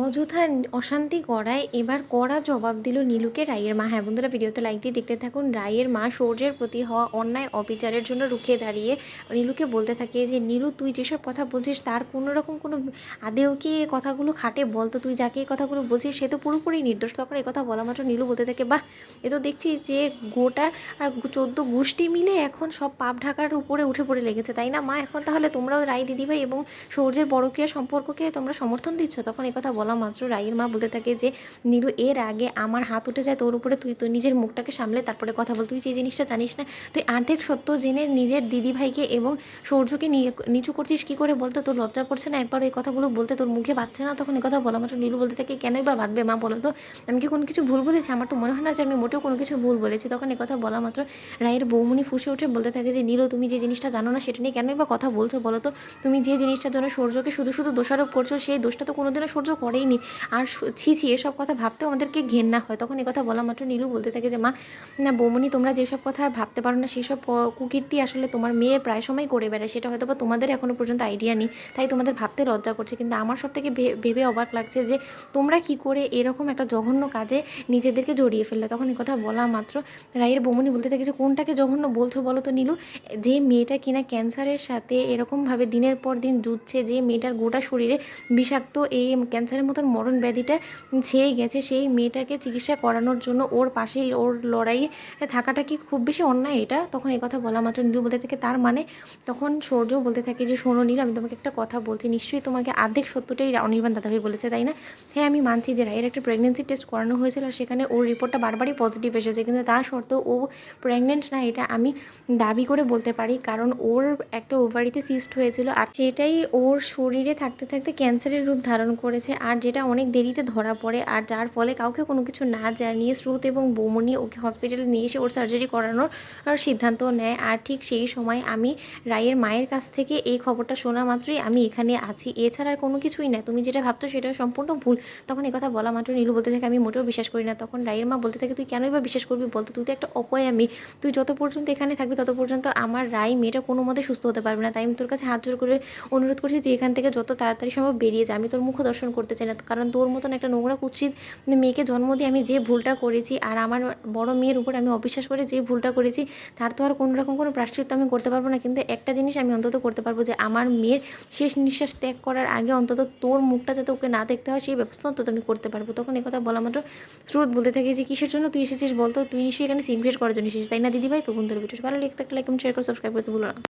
অযথা অশান্তি করায় এবার কড়া জবাব দিল নীলুকে রাইয়ের মা। হ্যাঁ বন্ধুরা, ভিডিওতে লাইক দিয়ে দেখতে থাকুন। রাইয়ের মা সূর্যের প্রতি হওয়া অন্যায় অবিচারের জন্য রুখে দাঁড়িয়ে নীলুকে বলতে থাকে যে নীলু, তুই যেসব কথা বলছিস তার কোনো রকম কোনো আদেও কি এ কথাগুলো খাটে বলতো? তুই যাকে এই কথাগুলো বলছিস সে তো পুরোপুরি নির্দোষ। তখন এই কথা বলা মাত্র নীলু বলতে থাকে, বাহ, এ তো দেখছি যে গোটা 14 গোষ্ঠী মিলে এখন সব পাপ ঢাকার উপরে উঠে পড়ে লেগেছে, তাই না মা? এখন তাহলে তোমরাও রায় দিদিভাই এবং সূর্যের পরকীয়া সম্পর্ককে তোমরা সমর্থন দিচ্ছ? তখন এই কথা বলা মাত্র রাইয়ের মা বলতে থাকে যে নীলু, এর আগে আমার হাত উঠে যায় তোর উপরে, তুই তো নিজের মুখটাকে সামলে তারপরে কথা বল। তুই যে জিনিসটা জানিস না, তুই অর্ধেক সত্য জেনে নিজের দিদিভাইকে এবং সূর্যকে নিচু করছিস কী করে বলতে? তোর লজ্জা করছে না একবার এই কথাগুলো বলতে? তোর মুখে বাঁচছে না? তখন এই কথা বলা মাত্র নীলু বলতে থাকে, কেনই বা বাঁধবে মা, বলো তো? আমি কি কোনো কিছু ভুল বলেছি? আমার তো মনে হয় না যে আমি মোটেও কোনো কিছু ভুল বলেছি। তখন এই কথা বলা মাত্র রায়ের বৌমনি ফুঁসে উঠে বলতে থাকে যে নীলু, তুমি যে জিনিসটা জানো না সেটা নিয়ে কেনই বা কথা বলছো বলো তো? তুমি যে জিনিসটার জন্য সূর্যকে শুধু শুধু দোষারোপ করছো, সেই দোষটা তো কোনোদিনও সূর্য করেইনি। আর ছি ছি, এসব কথা ভাবতেও আমাদেরকে ঘেন্না হয়। তখন এই কথা বলা মাত্র নীলু বলতে থাকে যে মা, না বৌমনি, তোমরা যেসব কথা ভাবতে পারো না সেসব কুকীর্তি আসলে তোমার মেয়ে প্রায় সময় করে বেড়ায়। সেটা হয়তো বা তোমাদের এখনও পর্যন্ত আইডিয়া নেই, তাই তোমাদের ভাবতে লজ্জা করছে। কিন্তু আমার সব থেকে ভেবে অবাক লাগছে যে তোমরা কি করে এরকম একটা জঘন্য কাজে নিজেদেরকে জড়িয়ে ফেললে। তখন এই কথা বলা মাত্র রায়ের বৌমনি বলতে থাকে যে কোনটাকে জঘন্য বলছো বলো তো নীলু? যে মেয়েটা কিনা ক্যান্সারের সাথে এরকমভাবে দিনের পর দিন যুদ্ধছে, যে মেয়েটার গোটা শরীরে বিষাক্ত এই ক্যান্সারের মতন মরণ ব্যাধিটা ছেয়ে গেছে, সেই মেয়েটাকে চিকিৎসা করানোর জন্য ওর পাশেই ওর লড়াইয়ে থাকাটা কি খুব বেশি অন্যায় এটা? তখন এই কথা বলা মাত্র নীলু বলতে থাকে, তার মানে? তখন সূর্য বলতে থাকে যে শোনো নীলু, আমি তোমাকে একটা কথা বলছি, নিশ্চয়ই তোমাকে অর্ধেক সত্যটাই অনির্বাণ দাদাভাই বলেছে, তাই না? হ্যাঁ, আমি মানছি যে রায়ের একটা প্রেগনেন্সি টেস্ট করানো হয়েছিল আর সেখানে ওর রিপোর্টটা বারবারই পজিটিভ এসেছে, কিন্তু তা সত্ত্বেও ও প্রেগনেন্ট না এটা আমি দাবি করে বলতে পারি, কারণ ওর একটা ওভারিতে সিস্ট হয়েছিল আর সেটাই ওর শরীরে থাকতে থাকতে ক্যান্সারের রূপ ধারণ করেছে, আর যেটা অনেক দেরিতে ধরা পড়ে, আর যার ফলে কাউকে কোনো কিছু না জানিয়ে শ্রুত এবং বৌমনি ওকে হসপিটালে নিয়ে এসে ওর সার্জারি করানোর সিদ্ধান্ত নেয়। আর ঠিক সেই সময় আমি রায়ের মায়ের কাছ থেকে এই খবরটা শোনা মাত্রই আমি এখানে আছি, এছাড়া আর কোনো কিছুই না। তুমি যেটা ভাবছো সেটাও সম্পূর্ণ ভুল। তখন এই কথা বলা মাত্র নীলু বলতে থাকে, আমি মোটেও বিশ্বাস করি না। তখন রায়ের মা বলতে থাকে, তুই কেনই বা বিশ্বাস করবি বলতো? তুই তো একটা অপয়ামী, তুই যত পর্যন্ত এখানে থাকবি তত পর্যন্ত আমার রায় মেয়েটা কোনো মতে সুস্থ হতে পারবে না। তাই আমি তোর কাছে হাত জোর করে অনুরোধ করছি, তুই এখান থেকে যত তাড়াতাড়ি সম্ভব বেরিয়ে যা। আমি তোর মুখ দর্শন করতে চাই না, কারণ তোর মতন একটা নোংরা কুৎসিত মেয়েকে জন্ম দিয়ে আমি যে ভুলটা করেছি, আর আমার বড় মেয়ের উপর আমি অবিশ্বাস করে যে ভুলটা করেছি, তার তো আর কোনো রকম কোনো প্রায়শ্চিত্ত আমি করতে পারবো না। কিন্তু একটা জিনিস আমি অন্তত করতে পারবো, যে আমার মেয়ের শেষ নিঃশ্বাস ত্যাগ করার আগে অন্তত তোর মুখটা যাতে ওকে না দেখতে হয় সেই ব্যবস্থা অন্তত আমি করতে পারবো। তখন এই কথা বলা মাত্র স্রোত বলতে থাকে যে কিসের জন্য তুই এসেছিস বলতো? তুই নিশ্চয়ই এখানে সিম ক্রিয়েট করার জন্য এসেছিস, তাই না দিদিভাই? তো বন্ধুদের ভিডিও ভালো লাগতে একটা লাইক, শেয়ার করে সাবস্ক্রাইব করতে ভুলো না।